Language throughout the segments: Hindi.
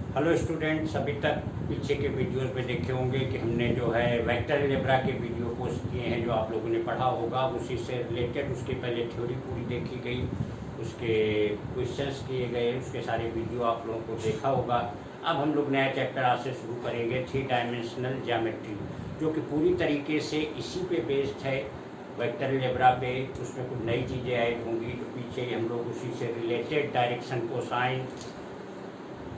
हेलो स्टूडेंट्स, अभी तक पीछे के वीडियोस में देखे होंगे कि हमने जो है वेक्टर अलजेब्रा के वीडियो पोस्ट किए हैं जो आप लोगों ने पढ़ा होगा। उसी से रिलेटेड उसके पहले थ्योरी पूरी देखी गई, उसके क्वेश्चंस किए गए, उसके सारे वीडियो आप लोगों को देखा होगा। अब हम लोग नया चैप्टर आज से शुरू करेंगे, 3 डायमेंशनल ज्योमेट्री, जो कि पूरी तरीके से इसी पे बेस्ड है, वेक्टर अलजेब्रा पे। उसमें कुछ नई चीज़ें ऐड होंगी। तो पीछे हम लोग उसी से रिलेटेड डायरेक्शन कोसाइन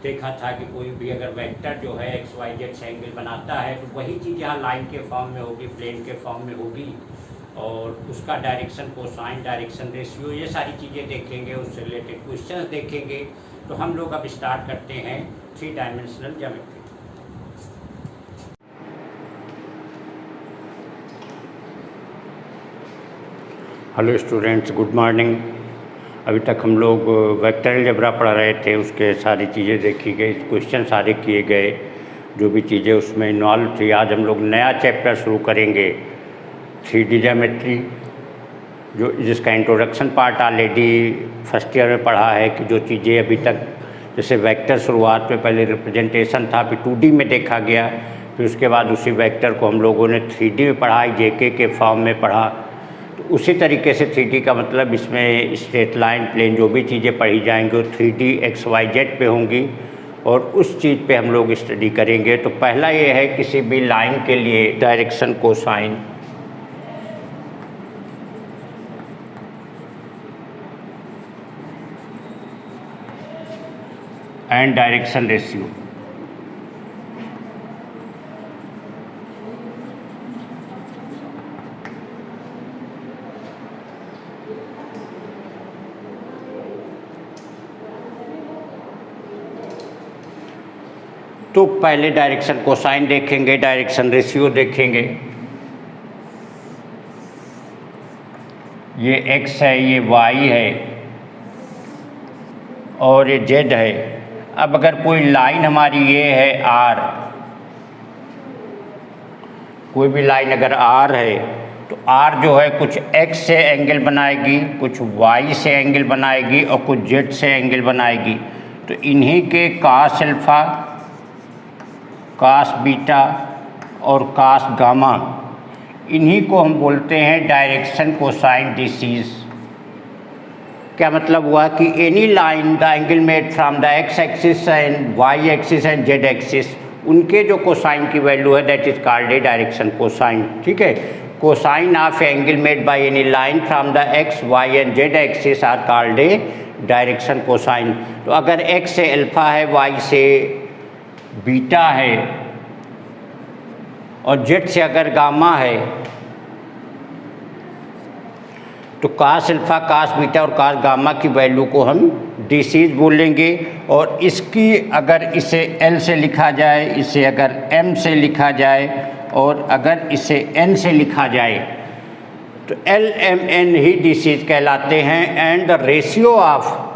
देखा था कि कोई भी अगर वेक्टर जो है एक्स वाई जेड से एंगल बनाता है तो वही चीज़ यहाँ लाइन के फॉर्म में होगी, प्लेन के फॉर्म में होगी, और उसका डायरेक्शन कोसाइन, डायरेक्शन रेशियो, ये सारी चीज़ें देखेंगे, उससे रिलेटेड क्वेश्चंस देखेंगे। तो हम लोग अब स्टार्ट करते हैं 3 dimensional geometry. Hello students, good morning. अभी तक हम लोग वेक्टर अलजेब्रा पढ़ रहे थे, उसके सारी चीज़ें देखी गई, क्वेश्चन सारे किए गए, जो भी चीज़ें उसमें इन्वॉल्व थी। आज हम लोग नया चैप्टर शुरू करेंगे, 3D ज्योमेट्री, जो जिसका introduction part already first year में पढ़ा है। कि जो चीज़ें अभी तक, जैसे वेक्टर शुरुआत में पहले रिप्रेजेंटेशन था, फिर 2D में देखा गया, फिर उसके बाद उसी वेक्टर को हम लोगों ने 3D में पढ़ा, JK के फॉर्म में पढ़ा। तो उसी तरीके से 3D का मतलब इसमें स्ट्रेट लाइन, प्लेन, जो भी चीज़ें पढ़ी जाएंगी वो 3D XYZ पे होंगी, और उस चीज़ पे हम लोग स्टडी करेंगे। तो पहला ये है, किसी भी लाइन के लिए direction cosine and direction ratio. तो पहले डायरेक्शन कोसाइन देखेंगे, डायरेक्शन रेशियो देखेंगे। ये x है, ये y है और ये z है। अब अगर कोई लाइन हमारी ये है r, कोई भी लाइन अगर r है, तो r जो है कुछ x से एंगल बनाएगी, कुछ y से एंगल बनाएगी और कुछ z से एंगल बनाएगी। तो इन्हीं के cos अल्फा, cos बीटा और cos गामा, इन्हीं को हम बोलते हैं डायरेक्शन कोसाइन डिसीज। क्या मतलब हुआ कि any line the angle made from the x axis and y axis and z axis, उनके जो कोसाइन की वैल्यू है that is called a direction cosine. ठीक है, cosine of angle made by any line from the x, y and z axis are called a direction cosine. तो अगर x से अल्फा है, y से बीटा है और z से अगर गामा है, तो cos अल्फा, cos बीटा और cos गामा की वैल्यू को हम डिसीज बोलेंगे। और इसकी अगर इसे L से लिखा जाए, इसे अगर M से लिखा जाए और अगर इसे N से लिखा जाए, तो LMN ही डिसीज कहलाते हैं। And the ratio of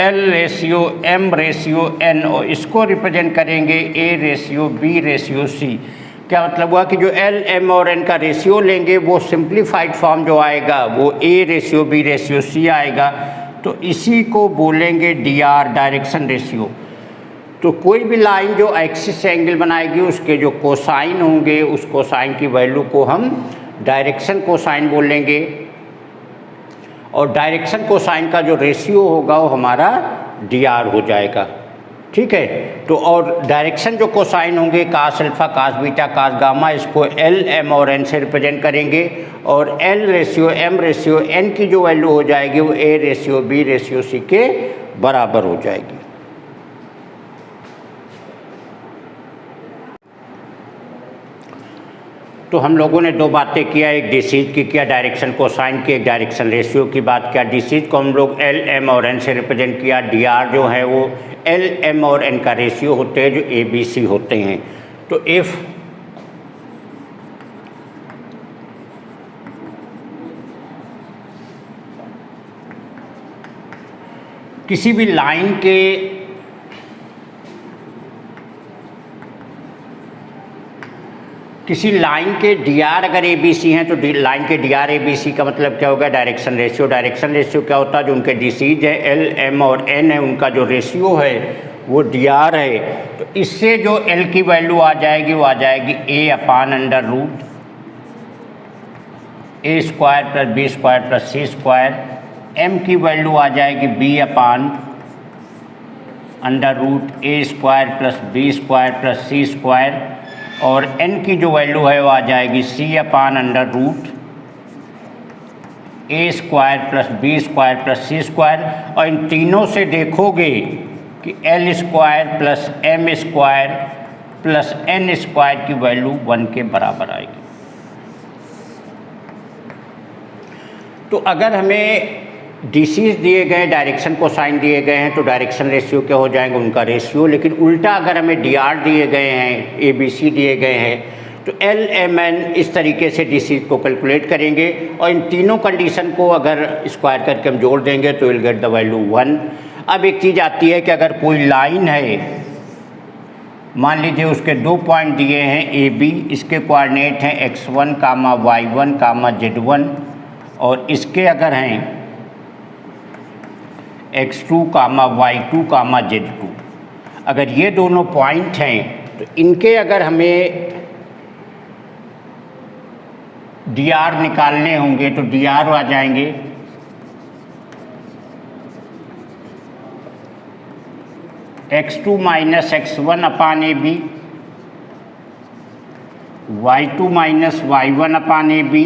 L ratio M ratio N, और इसको रिप्रेजेंट करेंगे A ratio B ratio C। क्या मतलब हुआ कि जो L, M और N का रेशियो लेंगे वो सिंप्लीफाइड फॉर्म जो आएगा वो A ratio B ratio C आएगा। तो इसी को बोलेंगे DR, डायरेक्शन रेशियो। तो कोई भी लाइन जो एक्सिस से एंगल बनाएगी उसके जो कोसाइन होंगे, उस कोसाइन की वैल्यू को हम डायरेक्शन कोसाइन बोलेंगे, और डायरेक्शन कोसाइन का जो रेशियो होगा वो हमारा DR हो जाएगा। ठीक है, तो और डायरेक्शन जो कोसाइन होंगे, cos alpha, cos beta, cos gamma, इसको L, M और N से रिप्रेजेंट करेंगे। और L ratio M ratio N की जो वैल्यू हो जाएगी वो A ratio B ratio C के बराबर हो जाएगी। तो हम लोगों ने 2 बातें किया, एक डिसीज की किया, डायरेक्शन कोसाइन की, एक डायरेक्शन रेशियो की बात किया। डिसीज को हम लोग L, M और N से रिप्रेजेंट किया। DR जो है वो L, M और N का रेशियो होते हैं, जो ABC होते हैं। तो इफ़ किसी भी लाइन के किसी लाइन के डी आर अगर ए बी सी हैं तो लाइन के D R A B C का मतलब क्या होगा, डायरेक्शन रेशियो। डायरेक्शन रेशियो क्या होता है, जो उनके डी सीज है एल एम और एन है, उनका जो रेशियो है वो डी आर है। तो इससे जो एल की वैल्यू आ जाएगी वो आ जाएगी A upon under root A square plus B square plus C square. M की वैल्यू आ जाएगी B upon under root A square plus B square plus C square. और n की जो वैल्यू है वो आ जाएगी c upon under root A square plus B square plus C square. और इन तीनों से देखोगे कि L square plus M square plus N square की वैल्यू 1 के बराबर आएगी। तो अगर हमें डीसीज दिए गए, डायरेक्शन कोसाइन दिए गए हैं, तो डायरेक्शन रेशियो क्या हो जाएंगे, उनका रेशियो। लेकिन उल्टा अगर हमें डी आर दिए गए हैं, ए बी सी दिए गए हैं, तो एल एम एन इस तरीके से डीसीज को कैलकुलेट करेंगे। और इन तीनों कंडीशन को अगर स्क्वायर करके हम जोड़ देंगे तो विल गेट द वैल्यू 1। अब एक चीज़ आती है कि अगर कोई लाइन है, मान लीजिए उसके 2 पॉइंट दिए हैं ए बी, इसके कोऑर्डिनेट हैं x1 कामा y1 कामा z1, और इसके अगर हैं x2 कामा y2 कामा z2। अगर ये दोनों पॉइंट हैं तो इनके अगर हमें dr निकालने होंगे तो dr आ जाएंगे x2 minus x1 upon A B, y2 minus y1 upon A B,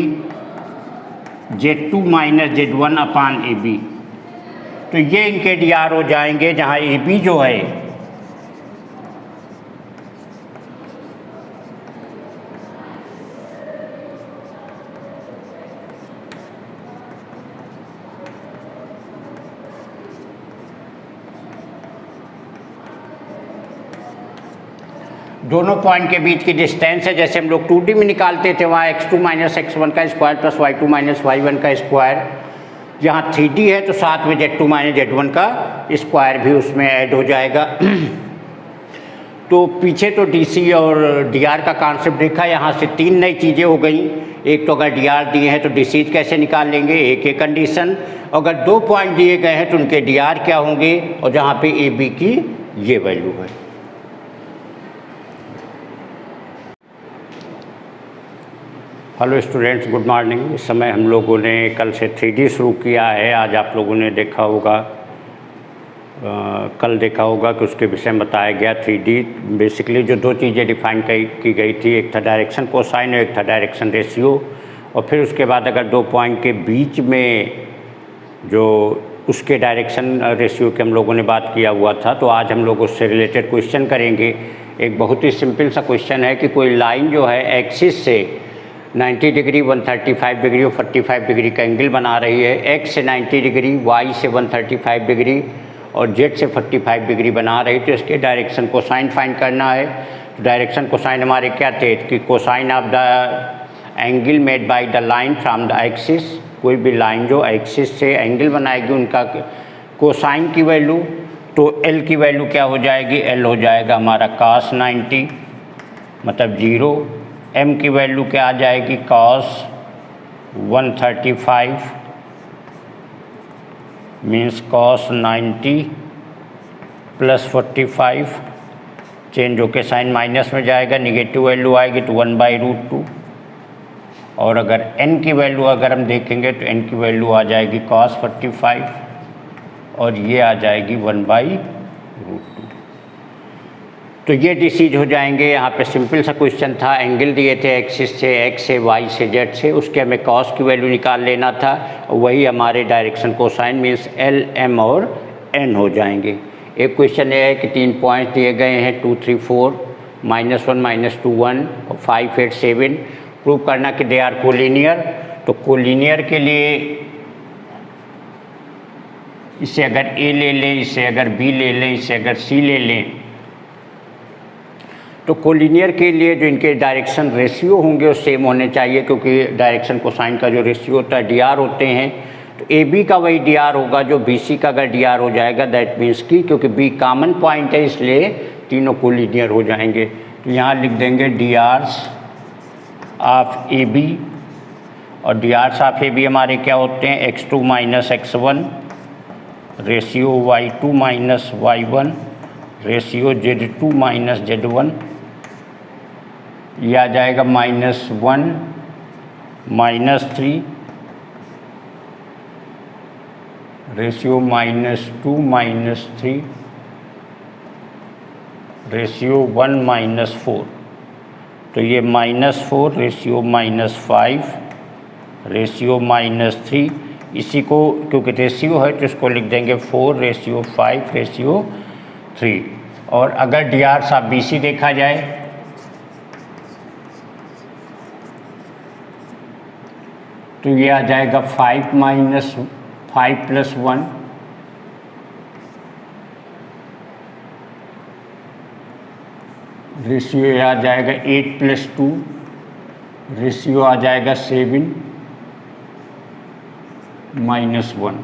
z2 minus z1 upon A B. तो ये इनके डी आर हो जाएंगे, जहाँ ए बी जो है दोनों पॉइंट के बीच की डिस्टेंस है। जैसे हम लोग 2D में निकालते थे, वहाँ x2 माइनस x1 का square plus y2 minus y1 का स्क्वायर। यहाँ 3D है तो साथ में z2 माइनस z1 का स्क्वायर भी उसमें ऐड हो जाएगा। तो पीछे तो DC और DR का कॉन्सेप्ट देखा, यहाँ से 3 नई चीज़ें हो गई। एक तो अगर DR दिए हैं तो DCs कैसे निकाल लेंगे, एक एक कंडीशन। अगर 2 पॉइंट दिए गए हैं तो उनके DR क्या होंगे, और जहाँ पे AB की ये वैल्यू है। Hello students, good morning. इस समय हम लोगों ने कल से 3D शुरू किया है। आज आप लोगों ने देखा होगा, कल देखा होगा कि उसके विषय में बताया गया। 3D बेसिकली जो 2 चीज़ें डिफाइन की गई थी, एक था डायरेक्शन कोसाइन और एक था डायरेक्शन रेशियो। और फिर उसके बाद अगर 2 पॉइंट के बीच में जो उसके डायरेक्शन रेशियो के हम लोगों ने बात किया हुआ था, तो आज हम लोग उससे रिलेटेड क्वेश्चन करेंगे। एक बहुत ही सिंपल सा क्वेश्चन है कि कोई लाइन जो है एक्सिस से 90 डिग्री, 135 डिग्री और 45 डिग्री का एंगल बना रही है। x से 90 डिग्री, y से 135 डिग्री और z से 45 डिग्री बना रही। तो इसके डायरेक्शन कोसाइन फाइंड करना है। तो डायरेक्शन कोसाइन हमारे क्या थे कि cosine of the angle made by the line from the axis. कोई भी लाइन जो एक्सिस से एंगल बनाएगी उनका कोसाइन की वैल्यू, तो l की वैल्यू क्या हो जाएगी, l हो जाएगा हमारा cos 90 मतलब 0। m की वैल्यू क्या आ जाएगी, cos 135 means cos 90 plus 45, change होके साइन माइनस में जाएगा, निगेटिव वैल्यू आएगी तो 1/√2। और अगर n की वैल्यू अगर हम देखेंगे तो n की वैल्यू आ जाएगी cos 45 और ये आ जाएगी 1/√2। तो ये डिसीज हो जाएंगे। यहाँ पे सिंपल सा क्वेश्चन था, एंगल दिए थे एक्सिस से, x से, y से, z से, उसके हमें cos की वैल्यू निकाल लेना था। वही हमारे direction cosine means l, m और n हो जाएंगे। एक क्वेश्चन ये है कि 3 पॉइंट दिए गए हैं 2, 3, 4, -1, -2, 1 और 5, 8, 7। प्रूव करना कि दे आर कोलिनियर। तो कोलिनियर के लिए इसे अगर a ले लें, इसे अगर b ले लें, इसे अगर c ले लें, तो कोलिनियर के लिए जो इनके डायरेक्शन रेशियो होंगे वो सेम होने चाहिए, क्योंकि डायरेक्शन कोसाइन का जो रेशियो होता है dr होते हैं। तो AB का वही dr होगा जो BC का अगर dr हो जाएगा, दैट मीन्स कि क्योंकि B कॉमन पॉइंट है इसलिए तीनों कोलिनियर हो जाएंगे। तो यहाँ लिख देंगे drs ऑफ ए बी, और D Rs of A B हमारे क्या होते हैं, x2 minus x1 ratio y2 minus y1 ratio z2 minus z1। यह आ जाएगा -1 -3 रेशियो -2 -3 रेशियो 1 -4। तो ये -4 रेशियो -5 रेशियो -3, इसी को क्योंकि रेशियो है तो इसको लिख देंगे 4 रेशियो 5 रेशियो 3। और अगर D Rs of B C देखा जाए तो ये आ जाएगा 5 माइनस 5 प्लस 1 रेशियो आ जाएगा 8 प्लस 2 रेशियो आ जाएगा 7 माइनस 1।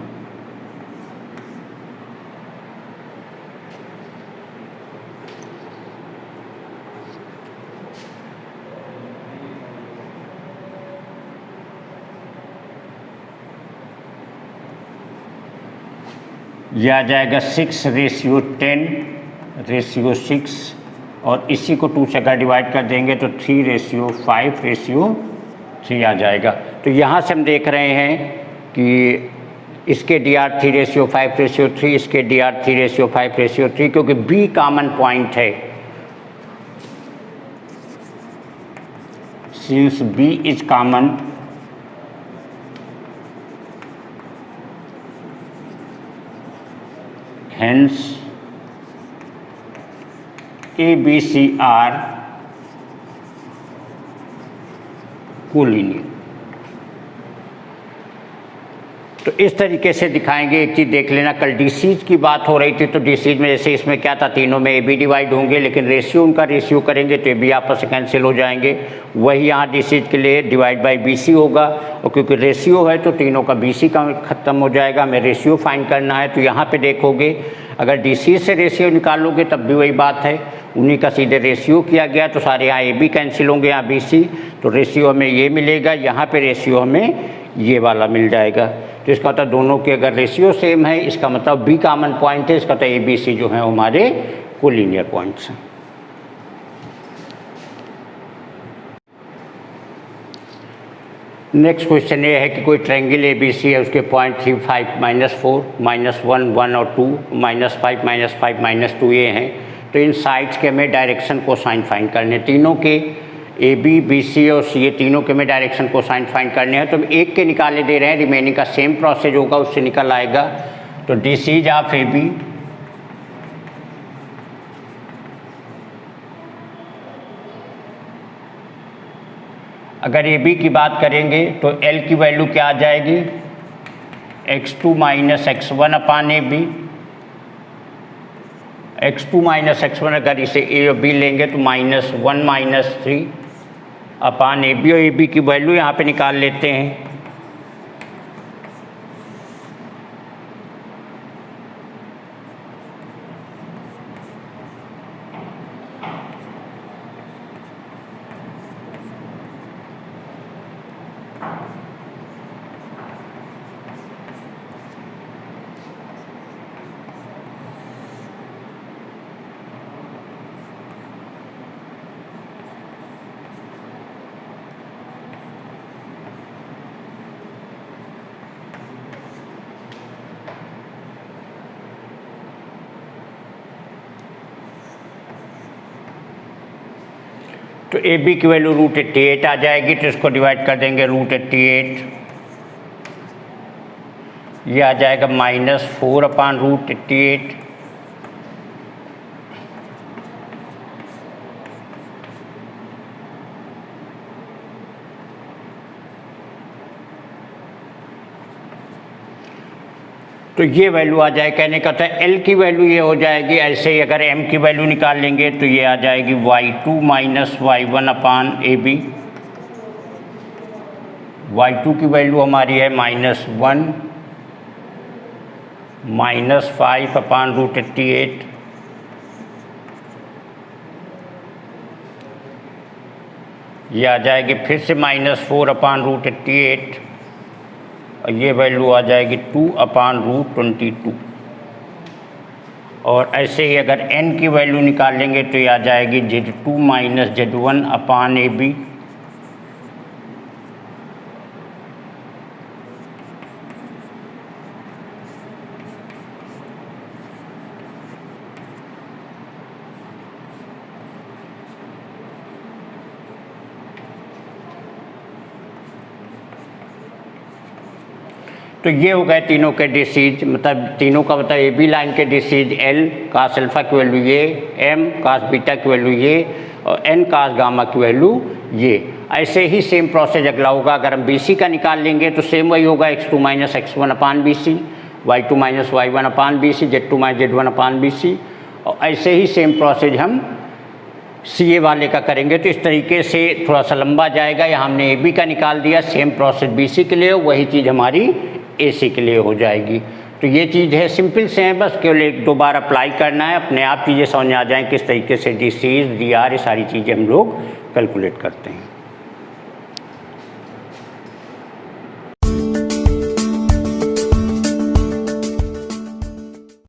यह आ जाएगा 6 रेशियो 10 रेशियो 6, और इसी को 2 से अगर डिवाइड कर देंगे तो 3 रेशियो 5 रेशियो 3 आ जाएगा। तो यहाँ से हम देख रहे हैं कि इसके डी आर 3 रेशियो 5 रेशियो 3, इसके डी आर 3 रेशियो 5 रेशियो 3, क्योंकि बी कॉमन पॉइंट है। Since B is common, hence A, B, C are collinear. तो इस तरीके से दिखाएंगे। एक चीज़ देख लेना, कल डिसीज की बात हो रही थी तो डिसीज में जैसे इसमें क्या था, तीनों में ए बी डिवाइड होंगे, लेकिन रेशियो उनका रेशियो करेंगे तो ए बी आपस से कैंसिल हो जाएंगे। वही यहाँ डिसीज के लिए डिवाइड बाय बी सी होगा, और क्योंकि रेशियो है तो तीनों का बी सी का ख़त्म हो जाएगा। हमें रेशियो फाइंड करना है, तो यहाँ पे देखोगे अगर डिसीज से रेशियो निकालोगे तब भी वही बात है, उन्हीं का सीधे रेशियो किया गया तो सारे यहाँ ए बी कैंसिल होंगे, यहाँ बी सी, तो रेशियो हमें ये मिलेगा, यहाँ पे रेशियो हमें ये वाला मिल जाएगा। तो इसका मतलब दोनों के अगर रेशियो सेम है, इसका मतलब बी कॉमन पॉइंट है, इसका मतलब ए बी सी जो है हमारे कोलिनियर पॉइंट्स हैं। नेक्स्ट क्वेश्चन ये है कि कोई ट्रायंगल ए बी सी है, उसके पॉइंट 3 5 -4 -1 1 और 2 -5 -5 -2 ये हैं। तो इन साइड्स के हमें डायरेक्शन को साइन फाइंड करने, तीनों के ए बी बी सी और सी, ये तीनों के में डायरेक्शन को साइन फाइंड करने हैं। तो एक के निकाले दे रहे हैं, रिमेनिंग का सेम प्रोसेस होगा, उससे निकल आएगा। तो डिसीज ऑफ ए बी अगर ए बी की बात करेंगे तो एल की वैल्यू क्या आ जाएगी, x2 minus x1 upon A B. x2 minus x1 अगर इसे ए और बी लेंगे तो -1 -3 अपान ए बी, और ए बी की वैल्यू यहाँ पे निकाल लेते हैं। तो ए बी की वैल्यू √88 आ जाएगी, तो इसको डिवाइड कर देंगे √88, ये आ जाएगा -4 अपान √88। तो ये वैल्यू आ जाए, कहने का था एल की वैल्यू ये हो जाएगी। ऐसे ही अगर एम की वैल्यू निकाल लेंगे तो ये आ जाएगी y2 minus y1 upon A B. y2 की वैल्यू हमारी है -1 -5 अपान √88, ये आ जाएगी फिर से -4/√88 और ये वैल्यू आ जाएगी 2/√22। और ऐसे ही अगर n की वैल्यू निकालेंगे तो ये आ जाएगी Z2 - Z1/AB। तो ये हो गए तीनों के डिसीज, मतलब तीनों का मतलब ए बी लाइन के डिसीज L कास अल्फ़ा की वैल्यू ये, M कास बीटा की वैल्यू ये और N कास गामा की वैल्यू ये। ऐसे ही सेम प्रोसेस अगला होगा। अगर हम BC का निकाल लेंगे तो सेम वही होगा x2 - x1/BC, y2 - y1/BC, z2 - z1/BC। और ऐसे ही सेम प्रोसेस हम CA वाले का करेंगे। तो इस तरीके से थोड़ा सा लंबा जाएगा। यहाँ हमने AB का निकाल दिया, सेम प्रोसेस BC के लिए, वही चीज़ हमारी AC के लिए हो जाएगी। तो ये चीज़ है, सिंपल से है, बस केवल एक दो बार अप्लाई करना है, अपने आप चीज़ें समझ में आ जाएँ किस तरीके से DCs, DR ये सारी चीज़ें हम लोग कैलकुलेट करते हैं।